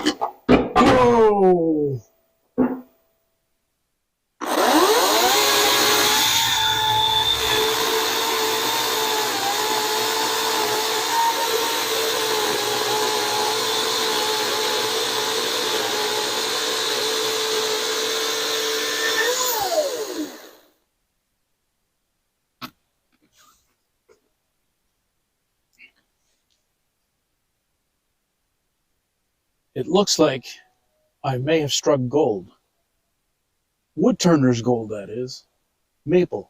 Whoa! It looks like I may have struck gold. Woodturner's gold, that is. Maple.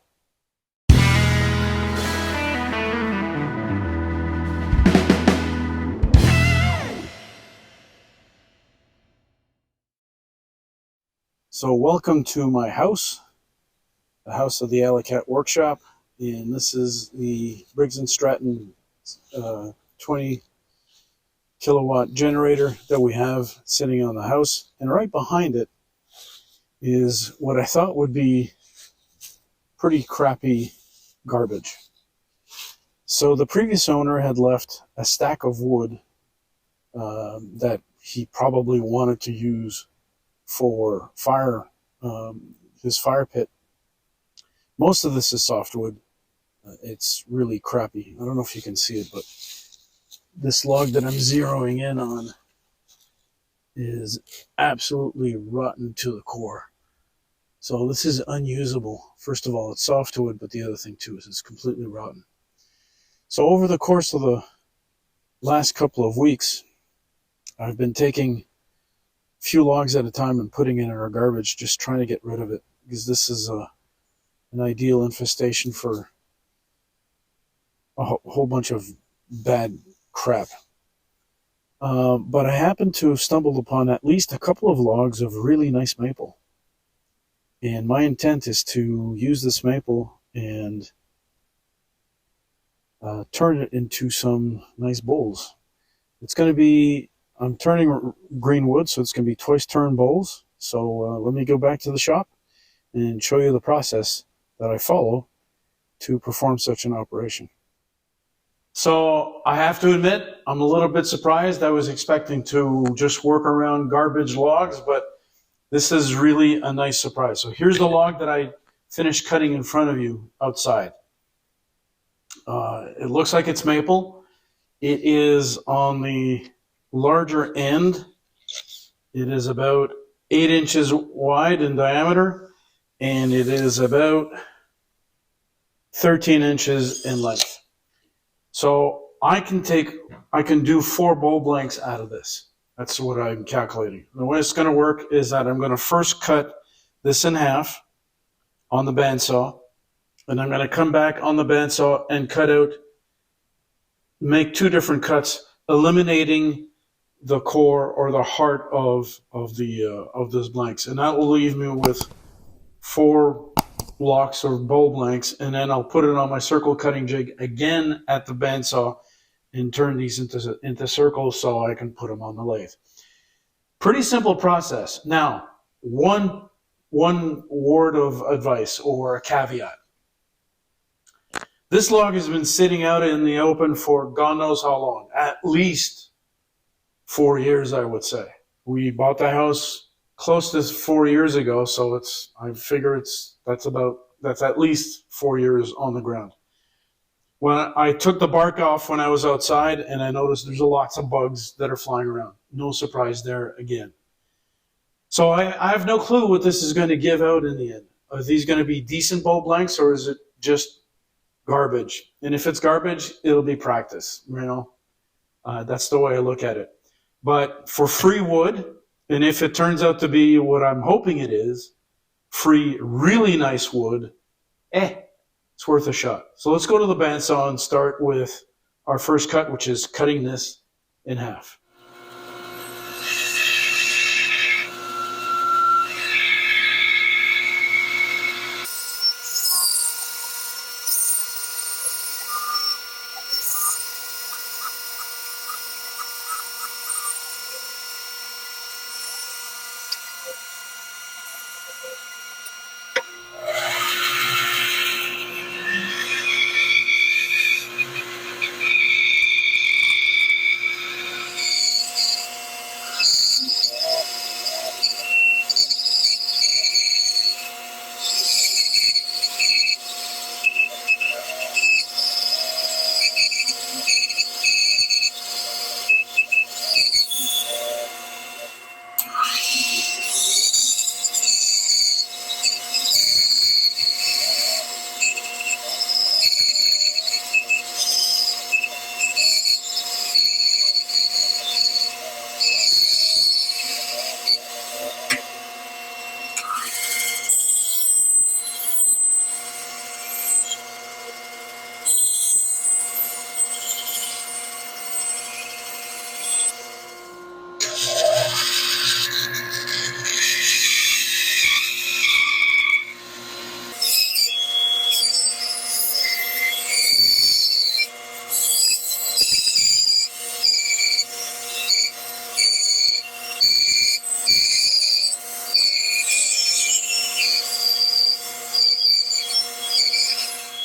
So welcome to my house, the house of the Alley-Cat Workshop, and this is the Briggs & Stratton 20 kilowatt generator that we have sitting on the house. And right behind it is what I thought would be pretty crappy garbage. So the previous owner had left a stack of wood that he probably wanted to use for fire, his fire pit. Most of this is softwood. It's really crappy. I don't know if you can see it, but this log that I'm zeroing in on is absolutely rotten to the core. So this is unusable. First of all, it's softwood, but the other thing too is it's completely rotten. So over the course of the last couple of weeks, I've been taking few logs at a time and putting it in our garbage, just trying to get rid of it, because this is an ideal infestation for a whole bunch of bad crap. But I happened to have stumbled upon at least a couple of logs of really nice maple. And my intent is to use this maple and turn it into some nice bowls. It's going to be, I'm turning green wood, so it's going to be twice turn bowls. So let me go back to the shop and show you the process that I follow to perform such an operation. So I have to admit, I'm a little bit surprised. I was expecting to just work around garbage logs, but this is really a nice surprise. So here's the log that I finished cutting in front of you outside. It looks like it's maple. It is on the larger end. It is about 8 inches wide in diameter, and it is about 13 inches in length. So I can do 4 bowl blanks out of this. That's what I'm calculating. The way it's going to work is that I'm going to first cut this in half on the bandsaw, and I'm going to come back on the bandsaw and cut out, make 2 different cuts, eliminating the core or the heart of those blanks, and that will leave me with 4 blocks or bowl blanks, and then I'll put it on my circle cutting jig again at the bandsaw and turn these into circles so I can put them on the lathe. Pretty simple process. Now, one word of advice or a caveat. This log has been sitting out in the open for God knows how long, at least 4 years, I would say. We bought the house close to 4 years ago, so I figure that's at least 4 years on the ground. When I took the bark off when I was outside, and I noticed there's lots of bugs that are flying around. No surprise there again. So I have no clue what this is going to give out in the end. Are these going to be decent bowl blanks, or is it just garbage? And if it's garbage, it'll be practice. That's the way I look at it. But for free wood, and if it turns out to be what I'm hoping it is, free, really nice wood, it's worth a shot. So let's go to the bandsaw and start with our first cut, which is cutting this in half.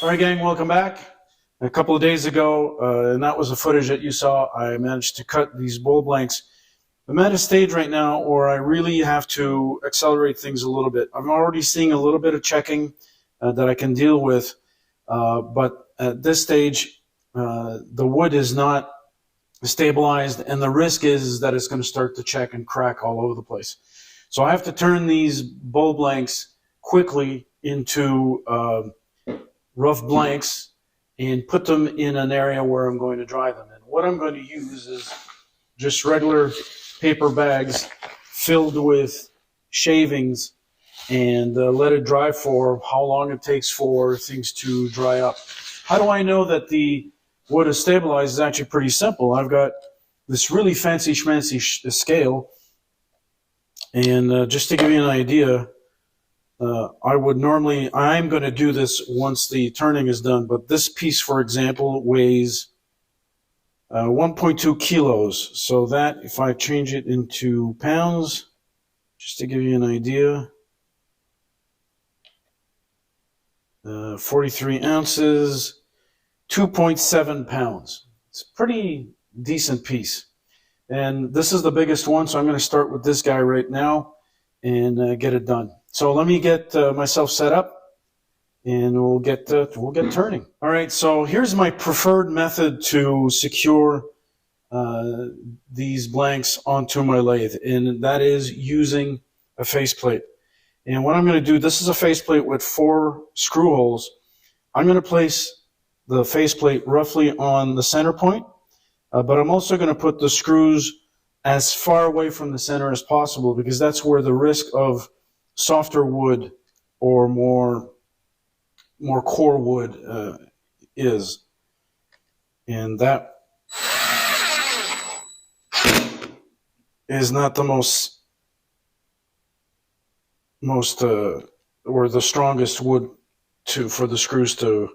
All right, gang, welcome back. A couple of days ago, and that was the footage that you saw, I managed to cut these bowl blanks. I'm at a stage right now where I really have to accelerate things a little bit. I'm already seeing a little bit of checking that I can deal with, but at this stage, the wood is not stabilized, and the risk is that it's going to start to check and crack all over the place. So I have to turn these bowl blanks quickly into rough blanks and put them in an area where I'm going to dry them. And what I'm going to use is just regular paper bags filled with shavings and let it dry for how long it takes for things to dry up. How do I know that the wood is stabilized? Is actually pretty simple. I've got this really fancy schmancy scale, and just to give you an idea, I'm going to do this once the turning is done, but this piece, for example, weighs 1.2 kilos. So that, if I change it into pounds, just to give you an idea, 43 ounces, 2.7 pounds. It's a pretty decent piece. And this is the biggest one, so I'm going to start with this guy right now and get it done. So let me get myself set up, and we'll get turning. All right. So here's my preferred method to secure these blanks onto my lathe, and that is using a faceplate. And what I'm going to do, this is a faceplate with 4 screw holes. I'm going to place the faceplate roughly on the center point, but I'm also going to put the screws as far away from the center as possible, because that's where the risk of softer wood or more core wood is. And that is not the most or the strongest wood for the screws to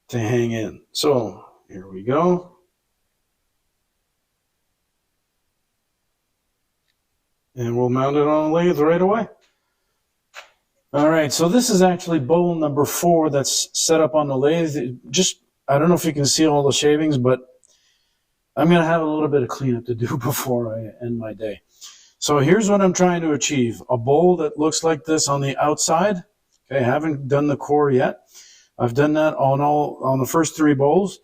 hang in. So here we go. And we'll mount it on the lathe right away. All right, so this is actually bowl number 4 that's set up on the lathe. I don't know if you can see all the shavings, but I'm going to have a little bit of cleanup to do before I end my day. So here's what I'm trying to achieve. A bowl that looks like this on the outside. Okay, I haven't done the core yet. I've done that on the first 3 bowls.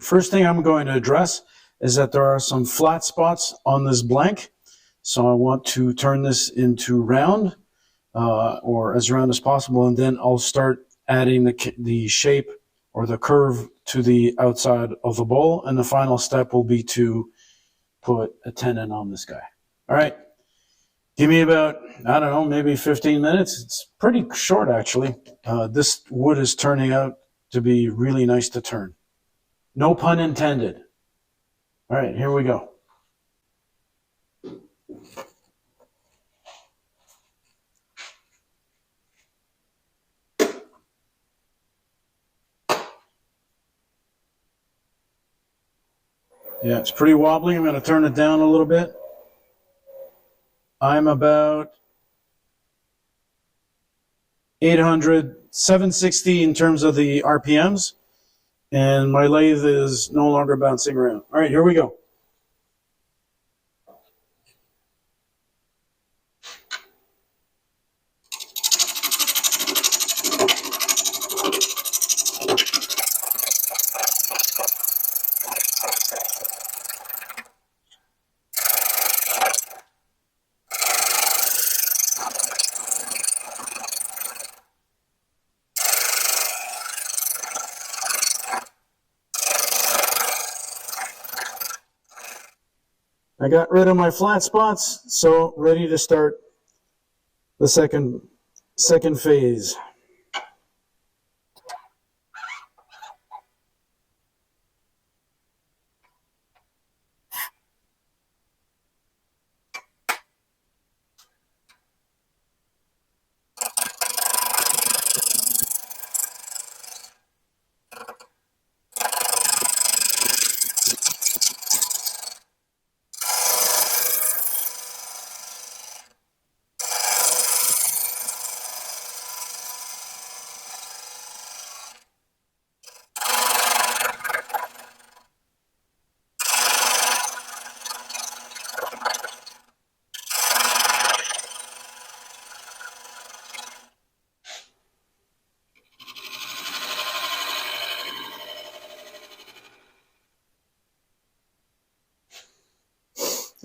First thing I'm going to address is that there are some flat spots on this blank. So I want to turn this into round, or as round as possible, and then I'll start adding the shape or the curve to the outside of the bowl, and the final step will be to put a tenon on this guy. All right, give me about, I don't know, maybe 15 minutes. It's pretty short, actually. This wood is turning out to be really nice to turn. No pun intended. All right, here we go. Yeah, it's pretty wobbly. I'm going to turn it down a little bit. I'm about 800, 760 in terms of the RPMs, and my lathe is no longer bouncing around. All right, here we go. I got rid of my flat spots, so ready to start the second phase.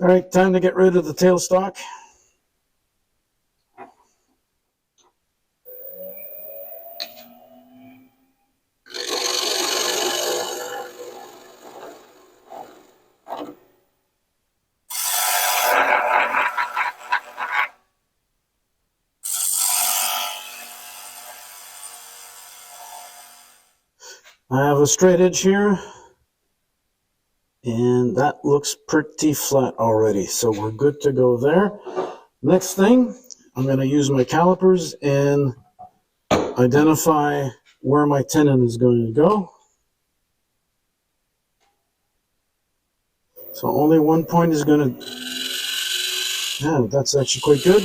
All right, time to get rid of the tailstock. I have a straight edge here, and that looks pretty flat already, so we're good to go there. Next thing, I'm going to use my calipers and identify where my tenon is going to go. So only one point is going to... Yeah, that's actually quite good.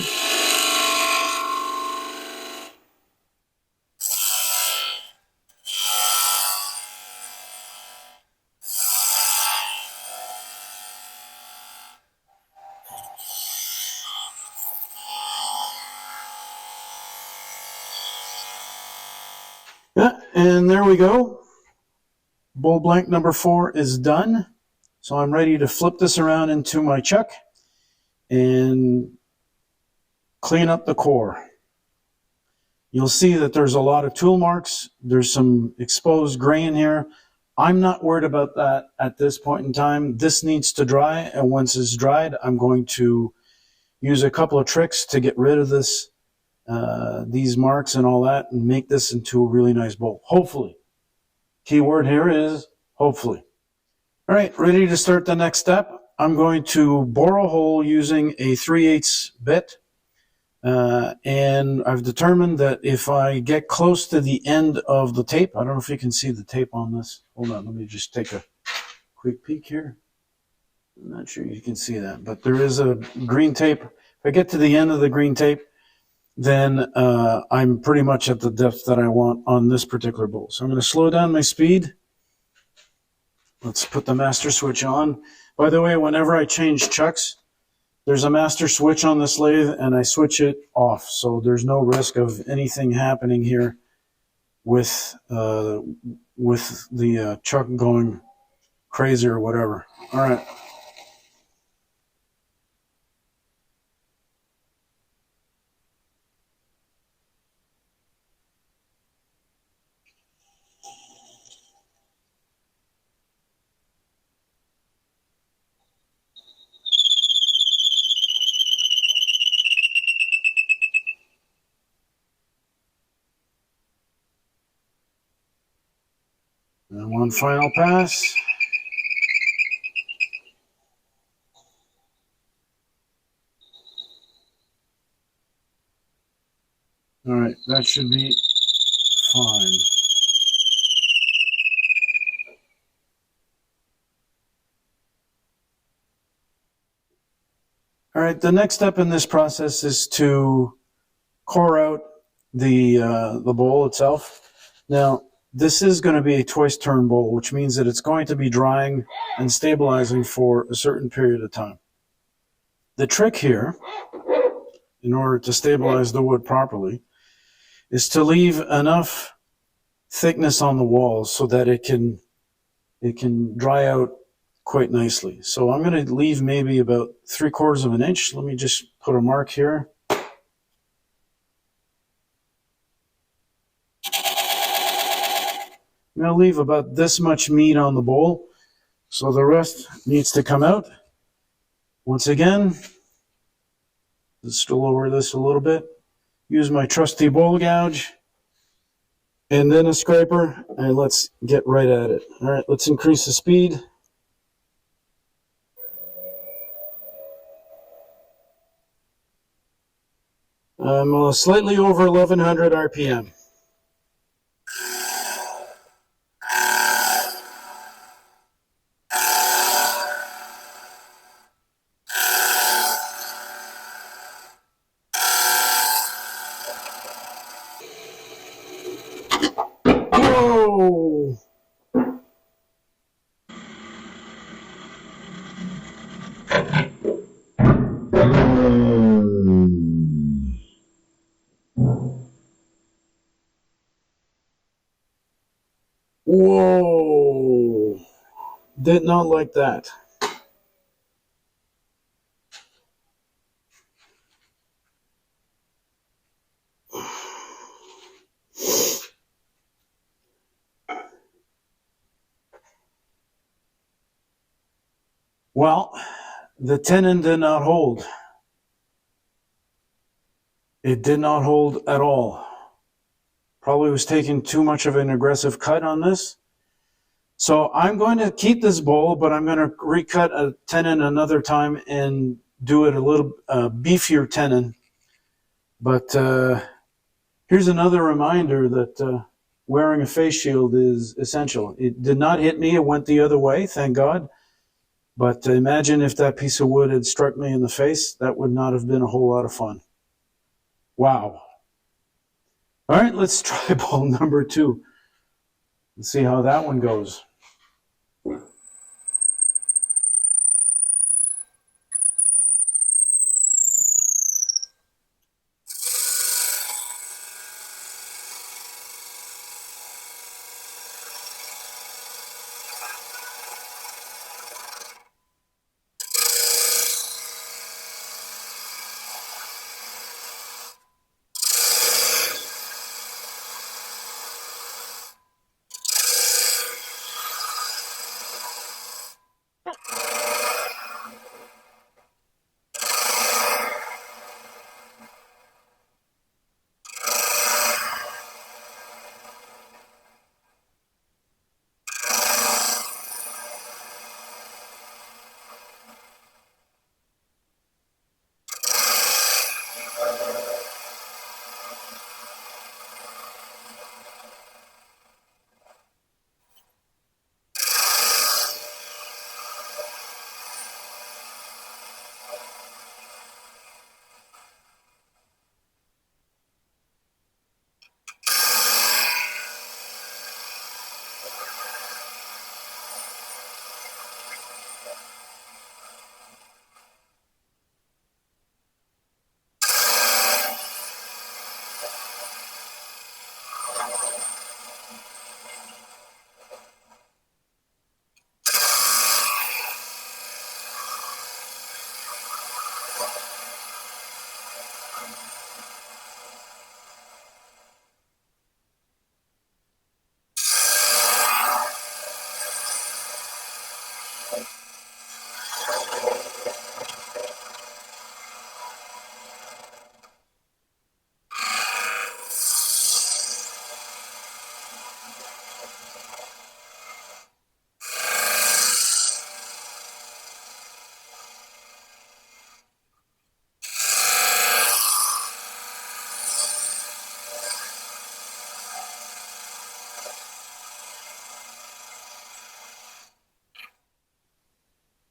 Yeah, and there we go. Bowl blank number 4 is done. So I'm ready to flip this around into my chuck and clean up the core. You'll see that there's a lot of tool marks. There's some exposed grain here. I'm not worried about that at this point in time. This needs to dry, and once it's dried, I'm going to use a couple of tricks to get rid of this, these marks and all that, and make this into a really nice bowl. Hopefully. Key word here is hopefully. All right, ready to start the next step. I'm going to bore a hole using a 3/8 bit. And I've determined that if I get close to the end of the tape, I don't know if you can see the tape on this. Hold on, let me just take a quick peek here. I'm not sure you can see that, but there is a green tape. If I get to the end of the green tape, then I'm pretty much at the depth that I want on this particular bowl. So I'm going to slow down my speed. Let's put the master switch on. By the way, whenever I change chucks, there's a master switch on this lathe, and I switch it off, so there's no risk of anything happening here with the chuck going crazy or whatever. All right. And one final pass. All right, that should be fine. All right, the next step in this process is to core out the bowl itself. Now, this is going to be a twice turn bowl, which means that it's going to be drying and stabilizing for a certain period of time. The trick here, in order to stabilize the wood properly, is to leave enough thickness on the walls so that it can dry out quite nicely. So I'm going to leave maybe about 3/4 of an inch. Let me just put a mark here. I'm going to leave about this much meat on the bowl, so the rest needs to come out. Once again, let's lower this a little bit. Use my trusty bowl gouge, and then a scraper, and let's get right at it. All right, let's increase the speed. I'm slightly over 1100 RPM. Whoa! Whoa! Did not like that. Well, the tenon did not hold. It did not hold at all. Probably was taking too much of an aggressive cut on this. So I'm going to keep this bowl, but I'm going to recut a tenon another time and do it a little beefier tenon. But here's another reminder that wearing a face shield is essential. It did not hit me. It went the other way, thank God. But imagine if that piece of wood had struck me in the face. That would not have been a whole lot of fun. Wow. All right, let's try bowl number 2. Let's see how that one goes.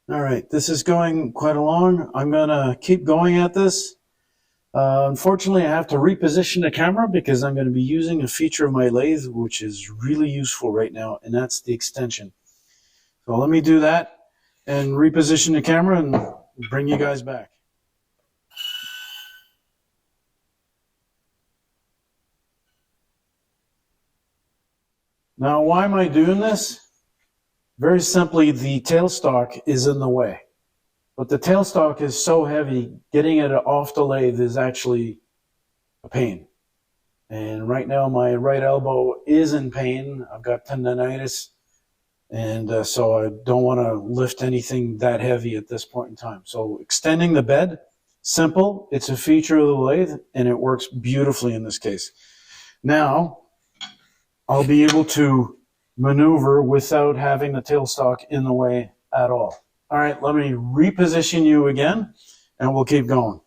All right, this is going quite along. I'm going to keep going at this. Unfortunately, I have to reposition the camera because I'm going to be using a feature of my lathe, which is really useful right now, and that's the extension. So let me do that and reposition the camera and bring you guys back. Now, why am I doing this? Very simply, the tailstock is in the way. But the tailstock is so heavy, getting it off the lathe is actually a pain. And right now, my right elbow is in pain. I've got tendonitis, and so I don't want to lift anything that heavy at this point in time. So extending the bed, simple. It's a feature of the lathe, and it works beautifully in this case. Now, I'll be able to maneuver without having the tailstock in the way at all. All right, let me reposition you again, and we'll keep going.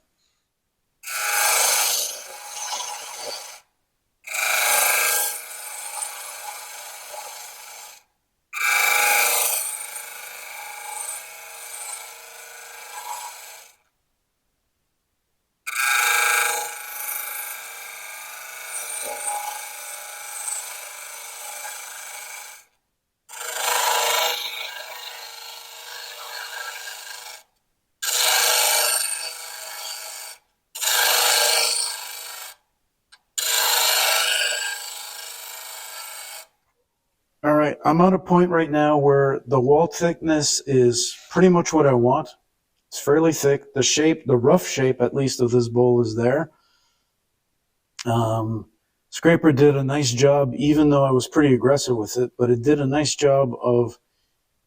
All right, I'm at a point right now where the wall thickness is pretty much what I want. It's fairly thick. The shape, the rough shape at least of this bowl is there. Scraper did a nice job, even though I was pretty aggressive with it, but it did a nice job of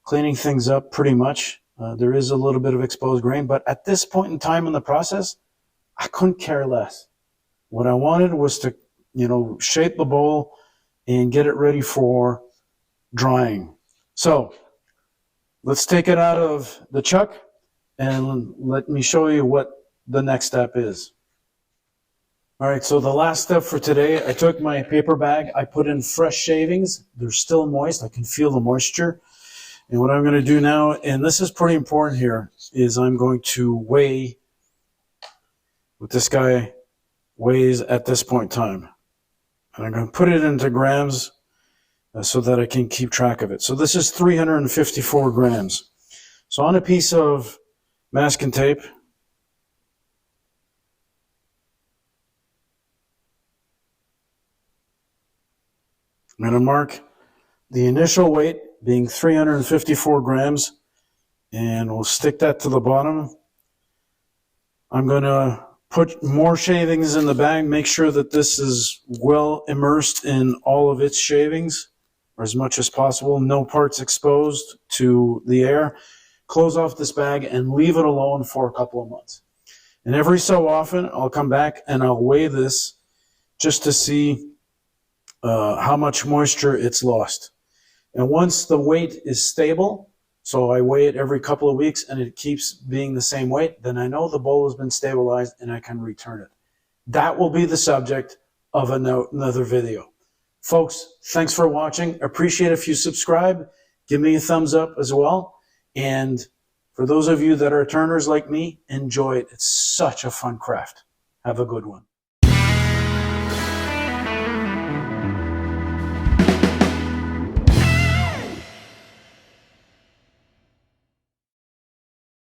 cleaning things up pretty much. There is a little bit of exposed grain, but at this point in time in the process, I couldn't care less. What I wanted was to, shape the bowl and get it ready for drying. So let's take it out of the chuck and let me show you what the next step is. All right, so the last step for today, I took my paper bag, I put in fresh shavings. They're still moist, I can feel the moisture. And what I'm going to do now, and this is pretty important here, is I'm going to weigh what this guy weighs at this point in time. And I'm going to put it into grams so that I can keep track of it. So this is 354 grams. So on a piece of masking tape, I'm going to mark the initial weight being 354 grams, and we'll stick that to the bottom. I'm going to put more shavings in the bag, make sure that this is well immersed in all of its shavings, or as much as possible, no parts exposed to the air. Close off this bag and leave it alone for a couple of months. And every so often, I'll come back and I'll weigh this just to see how much moisture it's lost. And once the weight is stable, so I weigh it every couple of weeks and it keeps being the same weight, then I know the bowl has been stabilized and I can return it. That will be the subject of another video. Folks, thanks for watching. Appreciate if you subscribe. Give me a thumbs up as well. And for those of you that are turners like me, enjoy it. It's such a fun craft. Have a good one.